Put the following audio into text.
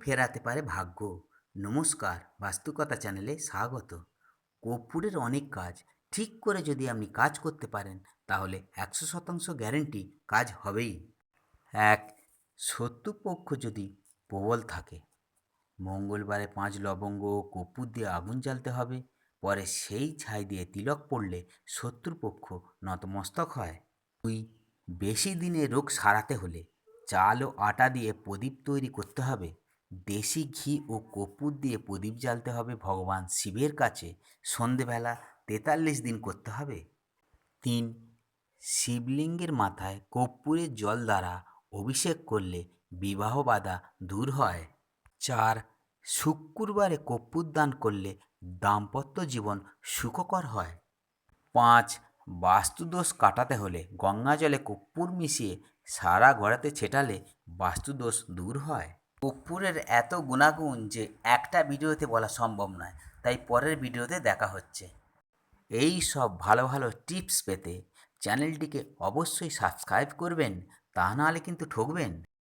ফেরাতে পারে ভাগ্য। নমস্কার, বাস্তুকথা চ্যানেলে স্বাগত। কর্পূরের অনেক কাজ, ঠিক করে যদি আপনি কাজ করতে পারেন তাহলে 100% গ্যারেন্টি কাজ হবেই। এক, শত্রুপক্ষ যদি প্রবল থাকে, মঙ্গলবারে 5 লবঙ্গ ও কর্পূর দিয়ে আগুন জ্বালতে হবে। পরে সেই ছাই দিয়ে তিলক পড়লে শত্রুপক্ষ নতমস্তক হয়। দুই, বেশি দিনে রোগ সারাতে হলে চাল ও আটা দিয়ে প্রদীপ তৈরি করতে হবে। দেশি ঘি ও কর্পূর দিয়ে প্রদীপ জ্বালতে হবে ভগবান শিবের কাছে। সন্ধেবেলা 43 দিন করতে হবে। তিন, শিবলিঙ্গের মাথায় কর্পূরের জল দ্বারা অভিষেক করলে বিবাহ বাধা দূর হয়। চার, শুক্রবারে কর্পূর দান করলে দাম্পত্য জীবন সুখকর হয়। পাঁচ, বাস্তুদোষ কাটাতে হলে গঙ্গা জলে কর্পূর মিশিয়ে সারা ঘরেতে ছেটালে বাস্তুদোষ দূর হয়। কর্পূরের এত গুণাগুণ যে একটা ভিডিওতে বলা সম্ভব নয়, তাই পরের ভিডিওতে দেখা হচ্ছে। এই সব ভালো ভালো টিপস পেতে চ্যানেলটিকে অবশ্যই সাবস্ক্রাইব করবেন, তা নাহলে কিন্তু ঠকবেন।